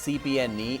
CPNE,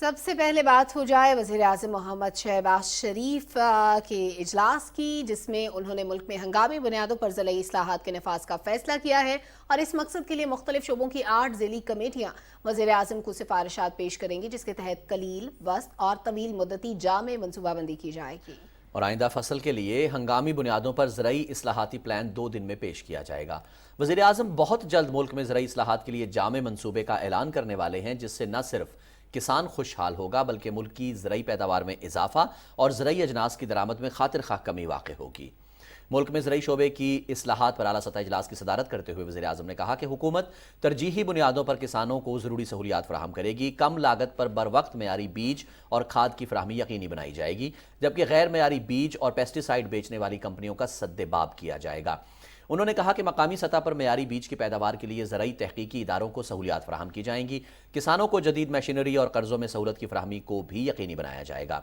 سب سے پہلے بات ہو جائے وزیر اعظم محمد شہباز شریف کے اجلاس کی، جس میں انہوں نے ملک میں ہنگامی بنیادوں پر ضلعی اصلاحات کے نفاذ کا فیصلہ کیا ہے اور اس مقصد کے لیے مختلف شعبوں کی 8 ضلعی کمیٹیاں وزیر اعظم کو سفارشات پیش کریں گی، جس کے تحت قلیل، وسط اور طویل مدتی جامع منصوبہ بندی کی جائے گی اور آئندہ فصل کے لیے ہنگامی بنیادوں پر زرعی اصلاحاتی پلان 2 دن میں پیش کیا جائے گا۔ وزیر اعظم بہت جلد ملک میں زرعی اصلاحات کے لیے جامع منصوبے کا اعلان کرنے والے ہیں، جس سے نہ صرف کسان خوشحال ہوگا بلکہ ملک کی زرعی پیداوار میں اضافہ اور زرعی اجناس کی درآمد میں خاطر خواہ کمی واقع ہوگی۔ ملک میں زرعی شعبے کی اصلاحات پر اعلیٰ سطح اجلاس کی صدارت کرتے ہوئے وزیر اعظم نے کہا کہ حکومت ترجیحی بنیادوں پر کسانوں کو ضروری سہولیات فراہم کرے گی، کم لاگت پر بروقت معیاری بیج اور کھاد کی فراہمی یقینی بنائی جائے گی، جبکہ غیر معیاری بیج اور پیسٹی سائیڈ بیچنے والی کمپنیوں کا سد باب کیا جائے گا۔ انہوں نے کہا کہ مقامی سطح پر معیاری بیج کی پیداوار کے لیے زرعی تحقیقی اداروں کو سہولیات فراہم کی جائیں گی، کسانوں کو جدید مشینری اور قرضوں میں سہولت کی فراہمی کو بھی یقینی بنایا جائے گا۔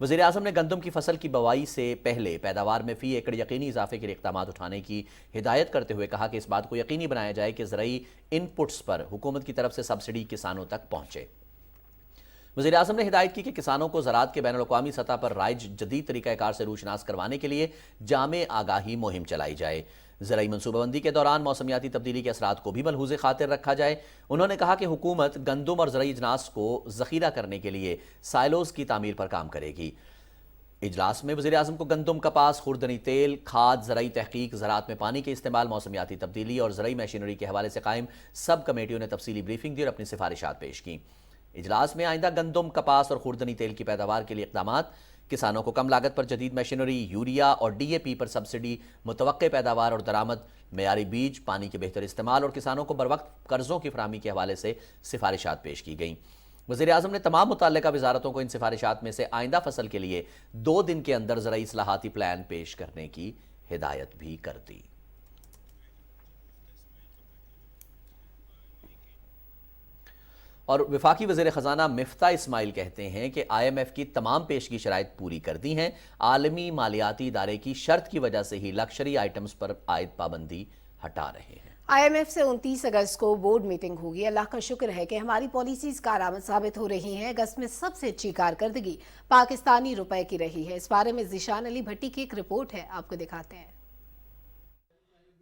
وزیر اعظم نے گندم کی فصل کی بوائی سے پہلے پیداوار میں فی ایکڑ یقینی اضافے کے لیے اقدامات اٹھانے کی ہدایت کرتے ہوئے کہا کہ اس بات کو یقینی بنایا جائے کہ زرعی ان پٹس پر حکومت کی طرف سے سبسڈی کسانوں تک پہنچے۔ وزیر اعظم نے ہدایت کی کہ کسانوں کو زراعت کے بین الاقوامی سطح پر رائج جدید طریقہ کار سے روشناس کروانے کے لیے جامع آگاہی مہم چلائی جائے۔ زرعی منصوبہ بندی کے دوران موسمیاتی تبدیلی کے اثرات کو بھی ملحوظ خاطر رکھا جائے۔ انہوں نے کہا کہ حکومت گندم اور زرعی اجناس کو ذخیرہ کرنے کے لیے سائلوز کی تعمیر پر کام کرے گی۔ اجلاس میں وزیر اعظم کو گندم، کپاس، خوردنی تیل، کھاد، زرعی تحقیق، زراعت میں پانی کے استعمال، موسمیاتی تبدیلی اور زرعی مشینری کے حوالے سے قائم سب کمیٹیوں نے تفصیلی بریفنگ دی اور اپنی سفارشات پیش کیں۔ اجلاس میں آئندہ گندم، کپاس اور خوردنی تیل کی پیداوار کے لیے اقدامات، کسانوں کو کم لاگت پر جدید مشینری، یوریا اور D A P per subsidy, متوقع پیداوار اور درآمد، معیاری بیج، پانی کے بہتر استعمال اور کسانوں کو بروقت قرضوں کی فراہمی کے حوالے سے سفارشات پیش کی گئیں۔ وزیر اعظم نے تمام متعلقہ وزارتوں کو ان سفارشات میں سے آئندہ فصل کے لیے 2 دن کے اندر زرعی اصلاحاتی پلان پیش کرنے کی ہدایت بھی کر دی۔ اور وفاقی وزیر خزانہ مفتاح اسماعیل کہتے ہیں کہ آئی ایم ایف کی تمام پیشگی شرائط پوری کر دی ہیں، عالمی مالیاتی ادارے کی شرط کی وجہ سے ہی لکشری آئٹمز پر عائد پابندی ہٹا رہے ہیں۔ آئی ایم ایف سے 29 اگست کو بورڈ میٹنگ ہوگی۔ اللہ کا شکر ہے کہ ہماری پالیسیز کارآمد ثابت ہو رہی ہیں۔ اگست میں سب سے اچھی کارکردگی پاکستانی روپے کی رہی ہے۔ اس بارے میں ذیشان علی بھٹی کی ایک رپورٹ ہے، آپ کو دکھاتے ہیں۔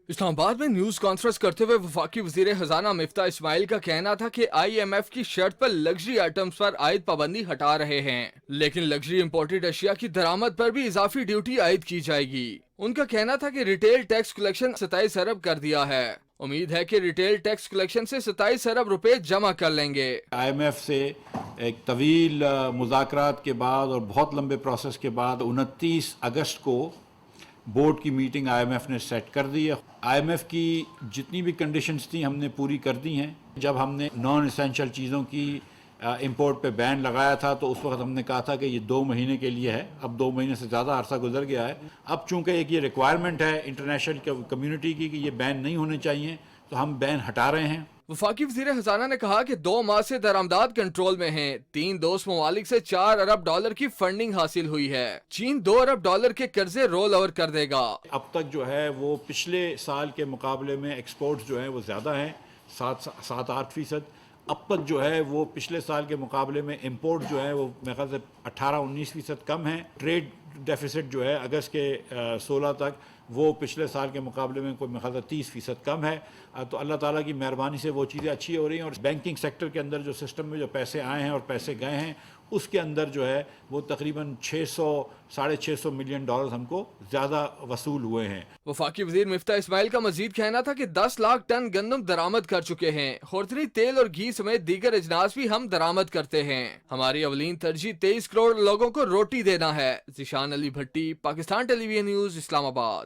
اسلام آباد میں نیوز کانفرنس کرتے ہوئے وفاقی وزیر خزانہ مفتاح اسماعیل کا کہنا تھا کہ آئی ایم ایف کی شرط پر لگژری آئٹمز پر عائد پابندی ہٹا رہے ہیں، لیکن لگژری امپورٹڈ اشیاء کی درآمد پر بھی اضافی ڈیوٹی عائد کی جائے گی۔ ان کا کہنا تھا کہ ریٹیل ٹیکس کلیکشن 27 ارب کر دیا ہے۔ امید ہے کہ ریٹیل ٹیکس کلیکشن سے 27 ارب روپے جمع کر لیں گے۔ آئی ایم ایف سے ایک طویل مذاکرات کے بعد اور بہت لمبے پروسیس کے بعد 29 اگست کو بورڈ کی میٹنگ آئی ایم ایف نے سیٹ کر دی ہے۔ آئی ایم ایف کی جتنی بھی کنڈیشنز تھیں ہم نے پوری کر دی ہیں۔ جب ہم نے نان اسینشل چیزوں کی امپورٹ پہ بین لگایا تھا تو اس وقت ہم نے کہا تھا کہ یہ 2 مہینے کے لیے ہے، اب 2 مہینے سے زیادہ عرصہ گزر گیا ہے۔ اب چونکہ ایک یہ ریکوائرمنٹ ہے انٹرنیشنل کمیونٹی کی کہ یہ بین نہیں ہونے چاہیے تو ہم بین ہٹا رہے ہیں۔ وفاقی وزیر خزانہ نے کہا کہ 2 ماہ سے درآمدات کنٹرول میں ہیں۔ 3 دوست ممالک سے 4 ارب ڈالر کی فنڈنگ حاصل ہوئی ہے۔ چین 2 ارب ڈالر کے قرضے رول اوور کر دے گا۔ اب تک جو ہے وہ پچھلے سال کے مقابلے میں ایکسپورٹس جو ہیں وہ زیادہ ہیں، 7-8%۔ اب تک جو ہے وہ پچھلے سال کے مقابلے میں امپورٹ جو ہے وہ میرے خیال سے 18-19% کم ہے۔ ٹریڈ ڈیفیسٹ جو ہے اگست کے 16 تک وہ پچھلے سال کے مقابلے میں کوئی میرے خیال سے 30% کم ہے۔ تو اللہ تعالیٰ کی مہربانی سے وہ چیزیں اچھی ہو رہی ہیں، اور بینکنگ سیکٹر کے اندر جو سسٹم میں جو پیسے آئے ہیں اور پیسے گئے ہیں اس کے اندر جو ہے وہ تقریباً 600-650 ملین ڈالر ہم کو زیادہ وصول ہوئے ہیں۔ وفاقی وزیر مفتاح اسماعیل کا مزید کہنا تھا کہ 10 لاکھ ٹن گندم درآمد کر چکے ہیں۔ خوردنی تیل اور گھی سمیت دیگر اجناس بھی ہم درآمد کرتے ہیں۔ ہماری اولین ترجیح 23 کروڑ لوگوں کو روٹی دینا ہے۔ ذیشان علی بھٹی، پاکستان ٹیلی ویژن نیوز، اسلام آباد۔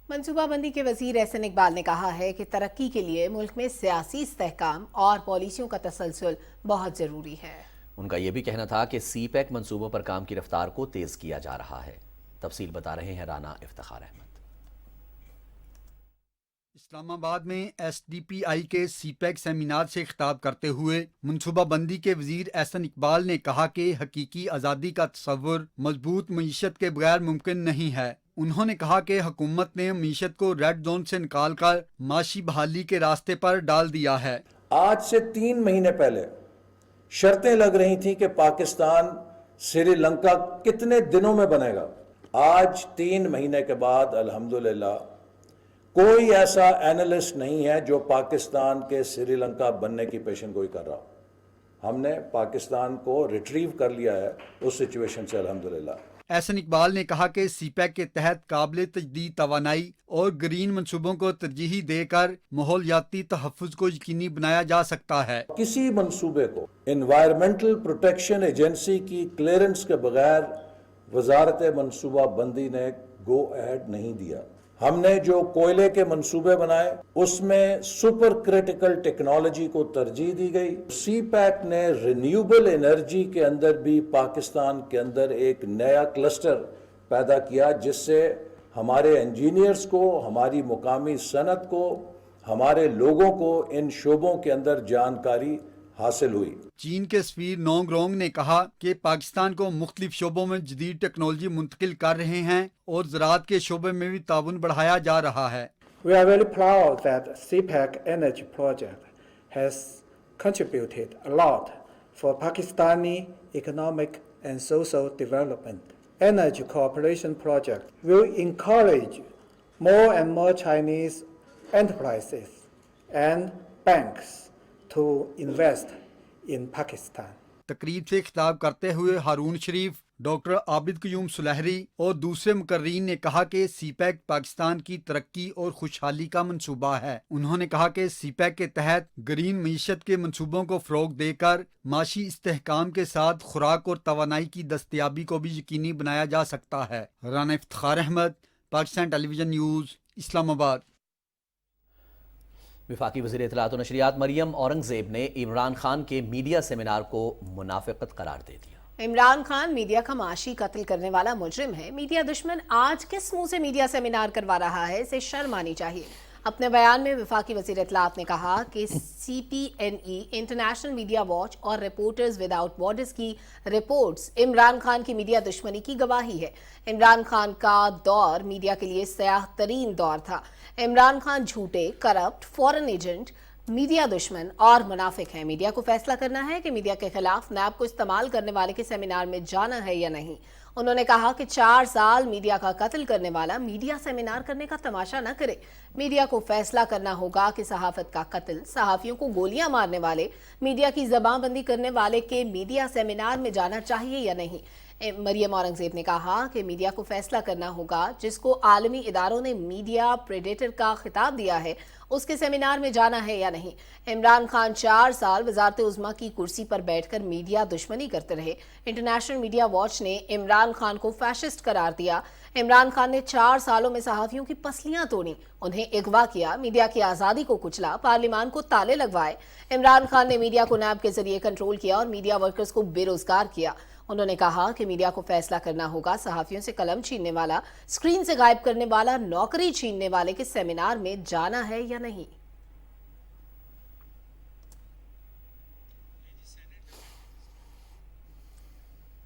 منصوبہ بندی کے وزیر احسن اقبال نے کہا ہے کہ ترقی کے لیے ملک میں سیاسی استحکام اور پالیسیوں کا تسلسل بہت ضروری ہے۔ ان کا یہ بھی کہنا تھا کہ سی پیک منصوبوں پر کام کی رفتار کو تیز کیا جا رہا ہے۔ تفصیل بتا رہے ہیں رانا افتخار احمد۔ اسلام آباد میں ایس ڈی پی آئی کے سی پیک سیمینار سے خطاب کرتے ہوئے منصوبہ بندی کے وزیر احسن اقبال نے کہا کہ حقیقی آزادی کا تصور مضبوط معیشت کے بغیر ممکن نہیں ہے۔ انہوں نے کہا کہ حکومت نے معیشت کو ریڈ زون سے نکال کر معاشی بحالی کے راستے پر ڈال دیا ہے۔ آج سے 3 مہینے پہلے شرطیں لگ رہی تھیں کہ پاکستان سری لنکا کتنے دنوں میں بنے گا. آج 3 مہینے کے بعد الحمدللہ کوئی ایسا اینالسٹ نہیں ہے جو پاکستان کے سری لنکا بننے کی پیشن گوئی کر رہا. ہم نے پاکستان کو ریٹریو کر لیا ہے اس سچویشن سے الحمدللہ. احسن اقبال نے کہا کہ سی پیک کے تحت قابل تجدید توانائی اور گرین منصوبوں کو ترجیح دے کر ماحولیاتی تحفظ کو یقینی بنایا جا سکتا ہے. کسی منصوبے کو انوائرمنٹل پروٹیکشن ایجنسی کی کلیئرنس کے بغیر وزارت منصوبہ بندی نے گو ایڈ نہیں دیا. ہم نے جو کوئلے کے منصوبے بنائے اس میں سپر کرٹیکل ٹیکنالوجی کو ترجیح دی گئی. سی پیک نے رینیوبل انرجی کے اندر بھی پاکستان کے اندر ایک نیا کلسٹر پیدا کیا جس سے ہمارے انجینئرز کو، ہماری مقامی صنعت کو، ہمارے لوگوں کو ان شعبوں کے اندر جانکاری حاصل ہوئی. چین کے سفیر نونگ رونگ نے کہا کہ پاکستان کو مختلف شعبوں میں جدید ٹیکنالوجی منتقل کر رہے ہیں اور زراعت کے شعبے میں بھی تعاون بڑھایا جا رہا ہے. We are very proud that CPEC Energy Project has contributed a lot for Pakistani economic and social development. Energy Cooperation Project will encourage more and more Chinese enterprises and banks to invest in Pakistan. تقریب سے خطاب کرتے ہوئے ہارون شریف، doctor عابد قیوم سلیحری اور دوسرے مقررین نے کہا کہ سی پیک پاکستان کی ترقی اور خوشحالی کا منصوبہ ہے. انہوں نے کہا کہ سی پیک کے تحت گرین معیشت کے منصوبوں کو فروغ دے کر معاشی استحکام کے ساتھ خوراک اور توانائی کی دستیابی کو بھی یقینی بنایا جا سکتا ہے. رانا افتخار احمد، پاکستان ٹیلی ویژن نیوز، اسلام آباد. وفاقی وزیر اطلاعات و نشریات مریم اورنگزیب نے عمران خان کے میڈیا سیمینار کو منافقت قرار دے دیا. عمران خان میڈیا کا معاشی قتل کرنے والا مجرم ہے. میڈیا دشمن آج کس منہ سے میڈیا سیمینار کروا رہا ہے، اسے شرم آنی چاہیے. اپنے بیان میں وفاقی وزیر اطلاعات نے کہا کہ سی پی این ای، انٹرنیشنل میڈیا واچ اور رپورٹرز وداؤٹ بارڈرز کی رپورٹس عمران خان کی میڈیا دشمنی کی گواہی ہے. عمران خان کا دور میڈیا کے لیے سیاہ ترین دور تھا. عمران خان جھوٹے، کرپٹ، فورن ایجنٹ، میڈیا دشمن اور منافق ہیں. میڈیا کو فیصلہ کرنا ہے کہ میڈیا کے خلاف نیب کو استعمال کرنے والے کے سیمینار میں جانا ہے یا نہیں. انہوں نے کہا کہ 4 سال میڈیا کا قتل کرنے والا میڈیا سیمینار کرنے کا تماشا نہ کرے. میڈیا کو فیصلہ کرنا ہوگا کہ صحافت کا قتل، صحافیوں کو گولیاں مارنے والے، میڈیا کی زبان بندی کرنے والے کے میڈیا سیمینار میں جانا چاہیے یا نہیں. مریم اورنگزیب نے کہا کہ میڈیا کو فیصلہ کرنا ہوگا جس کو عالمی اداروں نے میڈیا پریڈیٹر کا خطاب دیا ہے اس کے سیمینار میں جانا ہے یا نہیں. عمران خان 4 سال وزارت عظمیٰ کی کرسی پر بیٹھ کر میڈیا دشمنی کرتے رہے. انٹرنیشنل میڈیا واچ نے عمران خان کو فیشسٹ قرار دیا. عمران خان نے 4 سالوں میں صحافیوں کی پسلیاں توڑی، انہیں اغوا کیا، میڈیا کی آزادی کو کچلا، پارلیمان کو تالے لگوائے. عمران خان نے میڈیا کو نیب کے ذریعے کنٹرول کیا اور میڈیا ورکرز کو بے روزگار کیا. انہوں نے کہا کہ میڈیا کو فیصلہ کرنا ہوگا صحافیوں سے قلم چھیننے والا، اسکرین سے غائب کرنے والا، نوکری چھیننے والے کے سیمینار میں جانا ہے یا نہیں.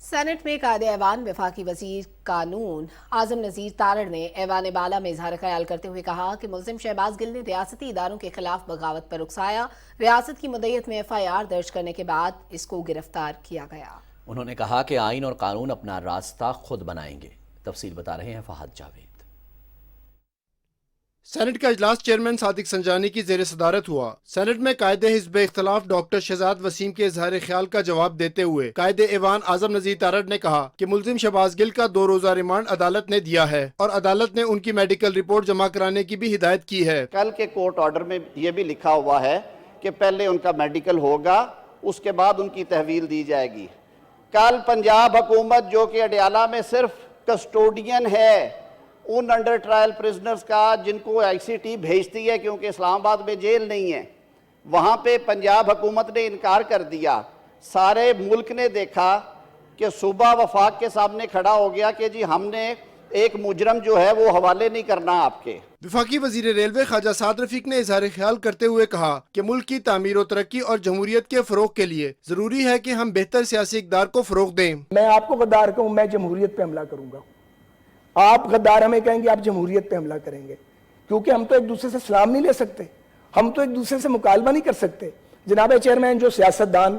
سینٹ میں قائد ایوان وفاقی وزیر قانون اعظم نذیر تارڑ نے ایوان بالا میں اظہار خیال کرتے ہوئے کہا کہ ملزم شہباز گل نے ریاستی اداروں کے خلاف بغاوت پر اکسایا. ریاست کی مدعیت میں FIR درج کرنے کے بعد اس کو گرفتار کیا گیا. انہوں نے کہا کہ آئین اور قانون اپنا راستہ خود بنائیں گے. تفصیل بتا رہے ہیں فہد جاوید. سینٹ کا اجلاس چیئرمین صادق سنجانی کی زیر صدارت ہوا. سینٹ میں قائد حزب اختلاف ڈاکٹر شہزاد وسیم کے اظہار خیال کا جواب دیتے ہوئے قائد ایوان اعظم نذیر تارڑ نے کہا کہ ملزم شہباز گل کا 2 روزہ ریمانڈ عدالت نے دیا ہے اور عدالت نے ان کی میڈیکل رپورٹ جمع کرانے کی بھی ہدایت کی ہے. کل کے کورٹ آرڈر میں یہ بھی لکھا ہوا ہے کہ پہلے ان کا میڈیکل ہوگا، اس کے بعد ان کی تحویل دی جائے گی. کل پنجاب حکومت جو کہ اڈیالہ میں صرف کسٹوڈین ہے ان انڈر ٹرائل پرزنرز کا، جن کو ICT بھیجتی ہے کیونکہ اسلام آباد میں جیل نہیں ہے، وہاں پہ پنجاب حکومت نے انکار کر دیا. سارے ملک نے دیکھا کہ صوبہ وفاق کے سامنے کھڑا ہو گیا کہ جی ہم نے ایک مجرم جو ہے وہ حوالے نہیں کرنا آپ کے. وفاقی وزیر ریلوے خواجہ سعد رفیق نے اظہار خیال کرتے ہوئے کہا کہ ملک کی تعمیر و ترقی اور جمہوریت کے فروغ کے لیے ضروری ہے کہ ہم بہتر سیاسی اقدار کو فروغ دیں. میں آپ کو غدار کہوں، میں جمہوریت پہ حملہ کروں گا. آپ غدار ہمیں کہیں گے آپ جمہوریت پہ حملہ کریں گے، کیونکہ ہم تو ایک دوسرے سے سلام نہیں لے سکتے، ہم تو ایک دوسرے سے مکالمہ نہیں کر سکتے. جناب چیئرمین، جو سیاستدان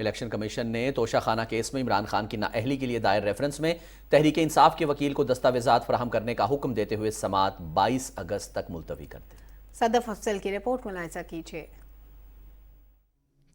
الیکشن کمیشن نے توشہ خانہ کیس میں عمران خان کی نااہلی کے لیے دائر ریفرنس میں تحریک انصاف کے وکیل کو دستاویزات فراہم کرنے کا حکم دیتے ہوئے سماعت 22 اگست تک ملتوی کر دی۔ صدف افضل کی رپورٹ ملاحظہ کیجیے۔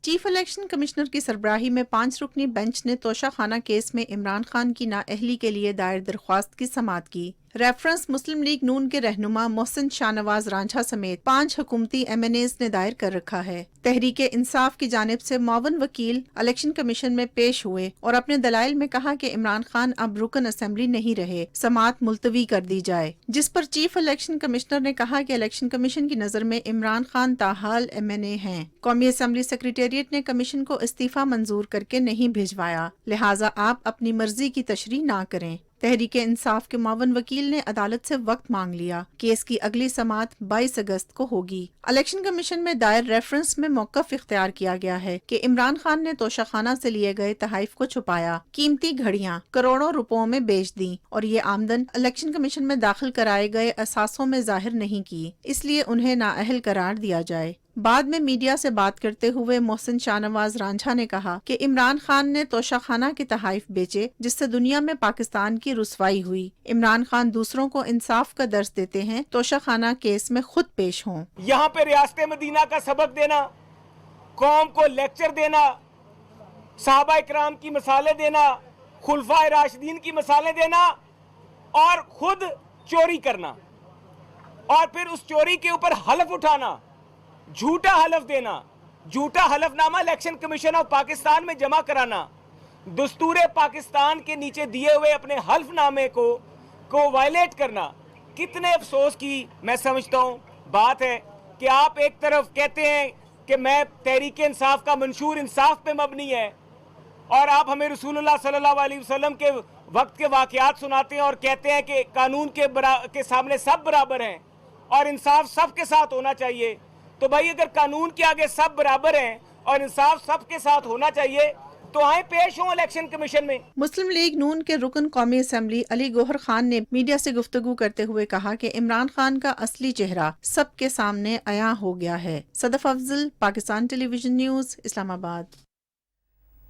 چیف الیکشن کمشنر کی سربراہی میں 5 رکنی بینچ نے توشہ خانہ کیس میں عمران خان کی نااہلی کے لیے دائر درخواست کی سماعت کی۔ ریفرنس مسلم لیگ نون کے رہنما محسن شاہ نواز رانجھا سمیت 5 حکومتی ایم این ایز نے دائر کر رکھا ہے۔ تحریک انصاف کی جانب سے معاون وکیل الیکشن کمیشن میں پیش ہوئے اور اپنے دلائل میں کہا کہ عمران خان اب رکن اسمبلی نہیں رہے، سماعت ملتوی کر دی جائے، جس پر چیف الیکشن کمشنر نے کہا کہ الیکشن کمیشن کی نظر میں عمران خان تاحال ایم این اے ہیں۔ قومی اسمبلی سیکریٹریٹ نے کمیشن کو استعفیٰ منظور کر کے نہیں بھیجوایا، لہٰذا آپ اپنی مرضی کی تشریح نہ کریں۔ تحریک انصاف کے معاون وکیل نے عدالت سے وقت مانگ لیا۔ کیس کی اگلی سماعت 22 اگست کو ہوگی۔ الیکشن کمیشن میں دائر ریفرنس میں موقف اختیار کیا گیا ہے کہ عمران خان نے توشہ خانہ سے لیے گئے تحائف کو چھپایا، قیمتی گھڑیاں کروڑوں روپوں میں بیچ دیں اور یہ آمدن الیکشن کمیشن میں داخل کرائے گئے اثاثوں میں ظاہر نہیں کی، اس لیے انہیں نااہل قرار دیا جائے۔ بعد میں میڈیا سے بات کرتے ہوئے محسن شاہ نواز رانجھا نے کہا کہ عمران خان نے توشہ خانہ کے تحائف بیچے، جس سے دنیا میں پاکستان کی رسوائی ہوئی۔ عمران خان دوسروں کو انصاف کا درس دیتے ہیں، توشہ خانہ کیس میں خود پیش ہوں۔ یہاں پہ ریاست مدینہ کا سبق دینا، قوم کو لیکچر دینا، صحابہ اکرام کی مثالیں دینا، خلفائے راشدین کی مثالیں دینا اور خود چوری کرنا اور پھر اس چوری کے اوپر حلف اٹھانا، جھوٹا حلف دینا، جھوٹا حلف نامہ الیکشن کمیشن آف پاکستان میں جمع کرانا، دستور پاکستان کے نیچے دیے ہوئے اپنے حلف نامے کو وائلیٹ کرنا، کتنے افسوس کی میں سمجھتا ہوں بات ہے کہ آپ ایک طرف کہتے ہیں کہ میں تحریک انصاف کا منشور انصاف پہ مبنی ہے اور آپ ہمیں رسول اللہ صلی اللہ علیہ وسلم کے وقت کے واقعات سناتے ہیں اور کہتے ہیں کہ قانون کے سامنے سب برابر ہیں اور انصاف سب کے ساتھ ہونا چاہیے۔ تو بھائی اگر قانون کے آگے سب برابر ہیں اور انصاف سب کے ساتھ ہونا چاہیے تو آئیں پیش ہوں الیکشن کمیشن میں۔ مسلم لیگ نون کے رکن قومی اسمبلی علی گوہر خان نے میڈیا سے گفتگو کرتے ہوئے کہا کہ عمران خان کا اصلی چہرہ سب کے سامنے عیاں ہو گیا ہے۔ صدف افضل، پاکستان ٹیلی ویژن نیوز، اسلام آباد۔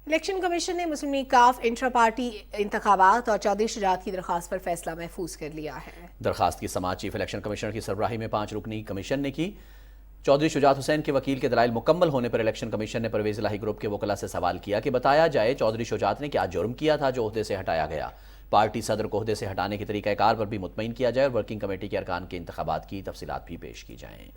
الیکشن کمیشن نے مسلم لیگ کاف انٹرا پارٹی انتخابات اور چودھری شجاعت کی درخواست پر فیصلہ محفوظ کر لیا ہے۔ درخواست کی سماعت چیف الیکشن کمشنر کی سربراہی میں 5 رکنی کمیشن نے کی۔ چودھری شجاعت حسین کے وکیل کے دلائل مکمل ہونے پر الیکشن کمیشن نے پرویز الہی گروپ کے وکلاء سے سوال کیا کہ بتایا جائے چودھری شجاعت نے کیا جرم کیا تھا جو عہدے سے ہٹایا گیا۔ پارٹی صدر کو عہدے سے ہٹانے کے طریقہ کار پر بھی مطمئن کیا جائے اور ورکنگ کمیٹی کے ارکان کے انتخابات کی تفصیلات بھی پیش کی جائیں۔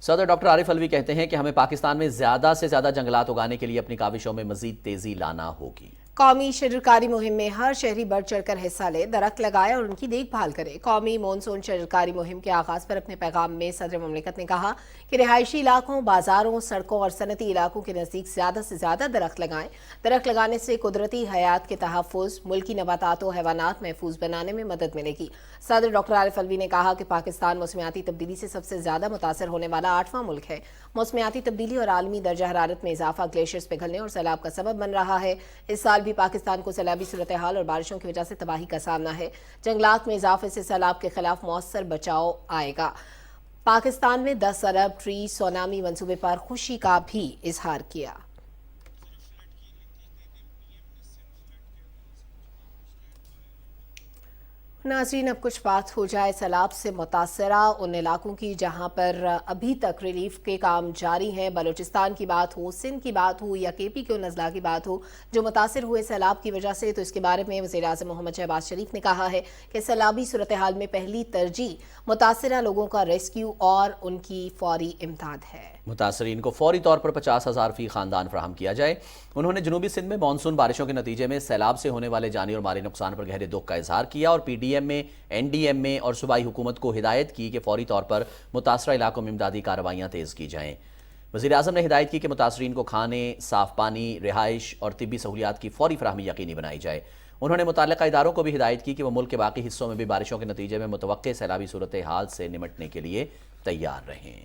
صدر ڈاکٹر عارف علوی کہتے ہیں کہ ہمیں پاکستان میں زیادہ سے زیادہ جنگلات اگانے کے لیے اپنی کاوشوں میں مزید تیزی لانا ہوگی۔ قومی شجرکاری مہم میں ہر شہری بڑھ چڑھ کر حصہ لے، درخت لگائے اور ان کی دیکھ بھال کرے۔ قومی مونسون شجرکاری مہم کے آغاز پر اپنے پیغام میں صدر مملکت نے کہا کہ رہائشی علاقوں، بازاروں، سڑکوں اور صنعتی علاقوں کے نزدیک زیادہ سے زیادہ درخت لگائیں۔ درخت لگانے سے قدرتی حیات کے تحفظ، ملکی نباتات و حیوانات محفوظ بنانے میں مدد ملے گی۔ صدر ڈاکٹر عارف علوی نے کہا کہ پاکستان موسمیاتی تبدیلی سے سب سے زیادہ متاثر ہونے والا 8واں ملک ہے۔ موسمیاتی تبدیلی اور عالمی درجہ حرارت میں اضافہ گلیشیئرز پگھلنے اور سیلاب کا سبب بن رہا ہے۔ اس سال بھی پاکستان کو سیلابی صورتحال اور بارشوں کی وجہ سے تباہی کا سامنا ہے۔ جنگلات میں اضافے سے سیلاب کے خلاف مؤثر بچاؤ آئے گا۔ پاکستان میں 10 ارب ٹری سونامی منصوبے پر خوشی کا بھی اظہار کیا۔ ناظرین، اب کچھ بات ہو جائے سیلاب سے متاثرہ ان علاقوں کی جہاں پر ابھی تک ریلیف کے کام جاری ہیں۔ بلوچستان کی بات ہو، سندھ کی بات ہو یا کے پی کے نزلہ کی بات ہو جو متاثر ہوئے سیلاب کی وجہ سے، تو اس کے بارے میں وزیر اعظم محمد شہباز شریف نے کہا ہے کہ سیلابی صورتحال میں پہلی ترجیح متاثرہ لوگوں کا ریسکیو اور ان کی فوری امداد ہے۔ متاثرین کو فوری طور پر 50,000 فی خاندان فراہم کیا جائے۔ انہوں نے جنوبی سندھ میں مانسون بارشوں کے نتیجے میں سیلاب سے ہونے والے جانی اور مالی نقصان پر گہرے دکھ کا اظہار کیا اور پی ڈی ایم میں، این ڈی ایم میں اور صوبائی حکومت کو ہدایت کی کہ فوری طور پر متاثرہ علاقوں میں امدادی کارروائیاں تیز کی جائیں۔ وزیر اعظم نے ہدایت کی کہ متاثرین کو کھانے، صاف پانی، رہائش اور طبی سہولیات کی فوری فراہمی یقینی بنائی جائے۔ انہوں نے متعلقہ اداروں کو بھی ہدایت کی کہ وہ ملک کے باقی حصوں میں بھی بارشوں کے نتیجے میں متوقع سیلابی صورتحال سے نمٹنے کے لیے تیار رہیں۔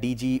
DG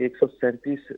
137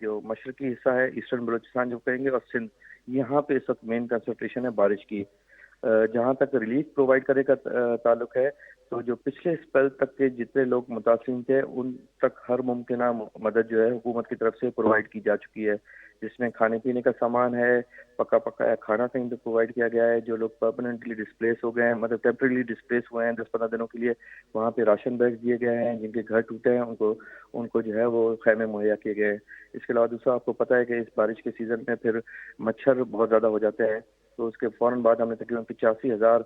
جو مشرقی حصہ ہے ایسٹرن بلوچستان جو کہیں گے اور سندھ، یہاں پہ اس وقت مین کنسنٹریشن ہے بارش کی. جہاں تک ریلیف پرووائڈ کرنے کا تعلق ہے تو جو پچھلے اسپیل تک کے جتنے لوگ متاثرین تھے ان تک ہر ممکنہ مدد جو ہے حکومت کی طرف سے پرووائڈ کی جا چکی ہے، جس میں کھانے پینے کا سامان ہے، پکا پکایا کھانا کہیں پہ پرووائڈ کیا گیا ہے. جو لوگ پرماننٹلی ڈسپلیس ہو گئے ہیں، مطلب ٹیمپریلی ڈسپلیس ہوئے ہیں 10-15 دنوں کے لیے، وہاں پہ راشن بیگ دیے گئے ہیں. جن کے گھر ٹوٹے ہیں ان کو جو ہے وہ خیمے مہیا کیے گئے ہیں. اس کے علاوہ دوسرا آپ کو پتہ ہے کہ اس بارش کے سیزن میں پھر مچھر بہت زیادہ ہو جاتے ہیں، تو اس کے فوراً بعد ہم نے تقریباً 85,000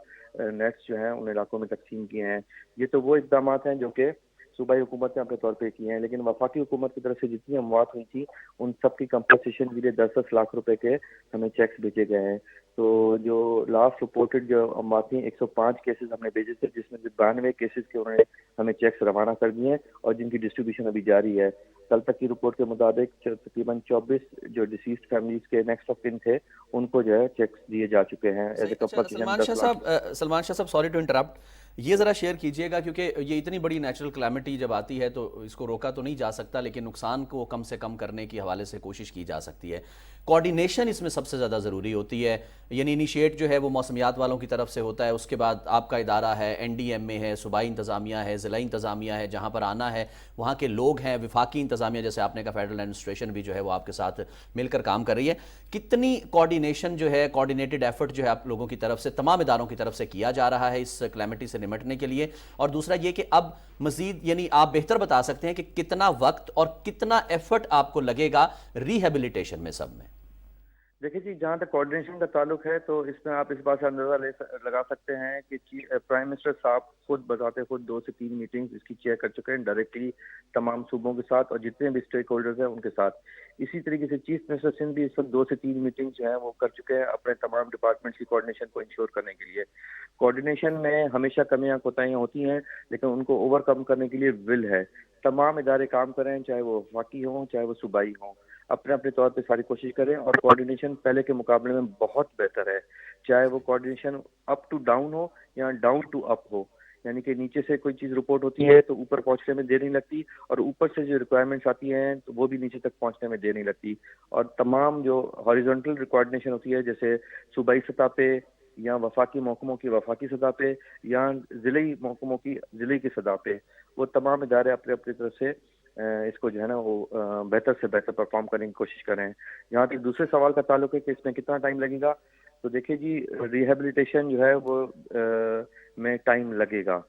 نیٹس جو ہیں ان علاقوں میں تقسیم کیے ہیں. یہ تو وہ اقدامات ہیں جو کہ صوبائی حکومت نے اپنے طور پہ کیے ہیں، لیکن وفاقی حکومت کی طرف سے جتنی اموات ہوئی تھی ان سب کی کمپنسیشن کے لیے 10-10 لاکھ روپے کے ہمیں چیکس بھیجے گئے ہیں. تو جو لاسٹ رپورٹڈ جو اموات تھیں 105 کیسز ہم نے بھیجے تھے، جس میں 92 کیسز کے انہوں نے ہمیں چیکس روانہ کر دیے ہیں اور جن کی ڈسٹریبیوشن ابھی جاری ہے. کل تک کی رپورٹ کے مطابق تقریباً 24 جو ڈیسیزڈ فیملیز کے نیکسٹ آف کن تھے ان کو جو ہے چیکس دیے جا چکے ہیں ایز اے سلمان شاہ صاحب سوری ٹو انٹرپٹ، یہ ذرا شیئر کیجئے گا کیونکہ یہ اتنی بڑی نیچرل کلیمٹی جب آتی ہے تو اس کو روکا تو نہیں جا سکتا، لیکن نقصان کو کم سے کم کرنے کی حوالے سے کوشش کی جا سکتی ہے. کوارڈینیشن اس میں سب سے زیادہ ضروری ہوتی ہے، یعنی انیشیٹ جو ہے وہ موسمیات والوں کی طرف سے ہوتا ہے، اس کے بعد آپ کا ادارہ ہے، NDMA ہے، صوبائی انتظامیہ ہے، ضلعی انتظامیہ ہے، جہاں پر آنا ہے وہاں کے لوگ ہیں، وفاقی انتظامیہ جیسے آپ نے کہا فیڈرل ایڈمنسٹریشن بھی جو ہے وہ آپ کے ساتھ مل کر کام کر رہی ہے. کتنی کوارڈینیشن جو ہے، کوارڈینیٹڈ ایفرٹ جو ہے آپ لوگوں کی طرف سے، تمام اداروں کی طرف سے کیا جا رہا ہے اس کلیمٹی سے نمٹنے کے لیے؟ اور دوسرا یہ کہ اب مزید یعنی آپ بہتر بتا سکتے ہیں کہ کتنا وقت اور کتنا ایفرٹ آپ کو لگے گا ریہیبلیٹیشن میں سب میں؟ دیکھیں جی، جہاں تک کوارڈینیشن کا تعلق ہے تو اس میں آپ اس بات سے اندازہ لگا سکتے ہیں کہ پرائم منسٹر صاحب خود بذات خود 2 سے 3 میٹنگز اس کی چیئر کر چکے ہیں ڈائریکٹلی تمام صوبوں کے ساتھ اور جتنے بھی اسٹیک ہولڈرز ہیں ان کے ساتھ. اسی طریقے سے چیف منسٹر سندھ بھی اس وقت 2 سے 3 میٹنگ جو ہیں وہ کر چکے ہیں اپنے تمام ڈپارٹمنٹس کی کوارڈینیشن کو انشور کرنے کے لیے. کوارڈینیشن میں ہمیشہ کمیاں کوتاہیاں ہوتی ہیں، لیکن ان کو اوور کم کرنے کے لیے ول ہے. تمام ادارے کام کریں، چاہے وہ وفاقی ہوں چاہے وہ صوبائی ہوں، اپنے اپنے طور پہ ساری کوشش کریں اور کوارڈینیشن پہلے کے مقابلے میں بہت بہتر ہے. چاہے وہ کوارڈینیشن اپ ٹو ڈاؤن ہو یا ڈاؤن ٹو اپ ہو، یعنی کہ نیچے سے کوئی چیز رپورٹ ہوتی ہے تو اوپر پہنچنے میں دیر نہیں لگتی، اور اوپر سے جو ریکوائرمنٹس آتی ہیں تو وہ بھی نیچے تک پہنچنے میں دیر نہیں لگتی. اور تمام جو ہاریزونٹل کوارڈینیشن ہوتی ہے جیسے صوبائی سطح پہ یا وفاقی محکموں کی وفاقی سطح پہ یا ضلعی محکموں کی ضلعی کی سطح پہ، وہ تمام ادارے اپنے اپنی طرف سے اس کو جو ہے نا وہ بہتر سے بہتر پرفارم کرنے کی کوشش کریں. یہاں تک دوسرے سوال کا تعلق ہے کہ اس میں کتنا ٹائم لگے گا، تو دیکھیے جی ریہیبلیٹیشن جو ہے وہ میں ٹائم لگے گا.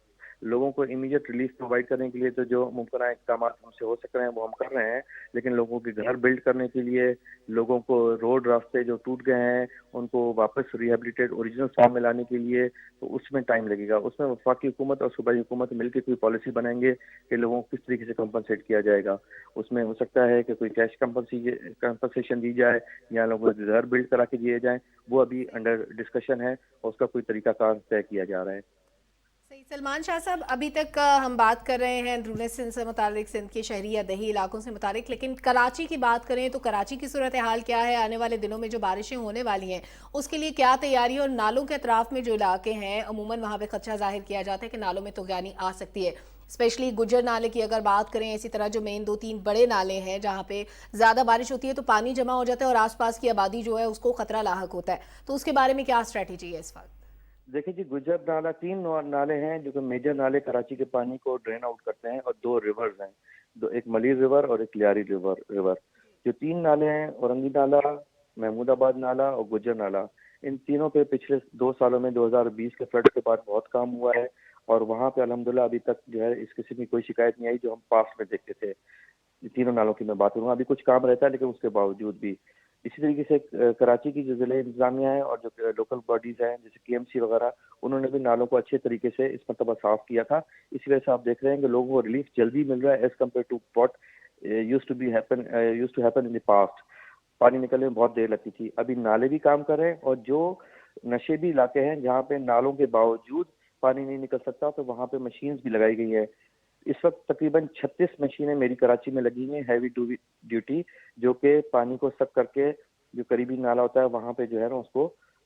لوگوں کو امیڈیٹ ریلیف پرووائڈ کرنے کے لیے تو جو ممکنہ اقدامات ہم سے ہو سک رہے ہیں وہ ہم کر رہے ہیں، لیکن لوگوں کے گھر بلڈ کرنے کے لیے، لوگوں کو روڈ راستے جو ٹوٹ گئے ہیں ان کو واپس ریہیبلیٹیڈ اوریجنل فارم میں لانے کے لیے تو اس میں ٹائم لگے گا. اس میں وفاقی حکومت اور صوبائی حکومت مل کے کوئی پالیسی بنائیں گے کہ لوگوں کو کس طریقے سے کمپنسیٹ کیا جائے گا. اس میں ہو سکتا ہے کہ کوئی کیش کمپنسیشن دی جائے یا لوگوں کو گھر بلڈ کرا کے دیے جائیں، وہ ابھی انڈر ڈسکشن ہے اور اس کا کوئی طریقہ کار طے کیا جا رہا ہے. سلمان شاہ صاحب، ابھی تک ہم بات کر رہے ہیں اندرون سندھ سے متعلق، سندھ کے شہری یا دیہی علاقوں سے متعلق، لیکن کراچی کی بات کریں تو کراچی کی صورتحال کیا ہے؟ آنے والے دنوں میں جو بارشیں ہونے والی ہیں اس کے لیے کیا تیاری، اور نالوں کے اطراف میں جو علاقے ہیں عموماً وہاں پہ خدشہ ظاہر کیا جاتا ہے کہ نالوں میں طغیانی آ سکتی ہے، اسپیشلی گجر نالے کی اگر بات کریں، اسی طرح جو مین 2-3 بڑے نالے ہیں جہاں پہ زیادہ بارش ہوتی ہے تو پانی جمع ہو جاتا ہے اور آس پاس کی آبادی جو ہے اس کو خطرہ لاحق ہوتا ہے، تو اس کے بارے میں کیا اسٹریٹجی ہے اس وقت؟ دیکھیں جی، گجر نالہ 3 نالے ہیں جو کہ میجر نالے کراچی کے پانی کو ڈرین آؤٹ کرتے ہیں، اور 2 ریورز ہیں، ایک ملیر ریور اور ایک لیاری ریور. جو 3 نالے ہیں، اورنگی نالہ، محمود آباد نالہ اور گجر نالہ، ان تینوں پہ پچھلے 2 سالوں میں 2020 کے فلڈ کے بعد بہت کام ہوا ہے، اور وہاں پہ الحمدللہ ابھی تک جو ہے اس قسم کی کوئی شکایت نہیں آئی جو ہم پاس میں دیکھتے تھے. تینوں نالوں کی میں بات کروں گا، ابھی کچھ کام رہتا ہے لیکن اس کے باوجود بھی. اسی طریقے سے کراچی کی جو ضلع انتظامیہ ہے اور جو لوکل باڈیز ہیں جیسے KMC وغیرہ، انہوں نے بھی نالوں کو اچھے طریقے سے اس مرتبہ صاف کیا تھا. اس وجہ سے آپ دیکھ رہے ہیں کہ لوگوں کو ریلیف جلدی مل رہا ہے as compare to what used to happen in the past. پانی نکلنے میں بہت دیر لگتی تھی. ابھی نالے بھی کام کر رہے ہیں، اور جو نشیبی علاقے ہیں جہاں پہ نالوں کے باوجود پانی نہیں نکل سکتا تو وہاں پہ مشینز بھی لگائی گئی ہیں. اس وقت تقریباً 36 مشینیں میری کراچی میں لگی ہیں ہیوی ڈیوٹی، جو کہ پانی کو سک کر کے جو قریبی نالا ہوتا ہے وہاں پہ جو ہے نا اس کو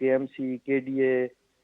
KMC, KDA,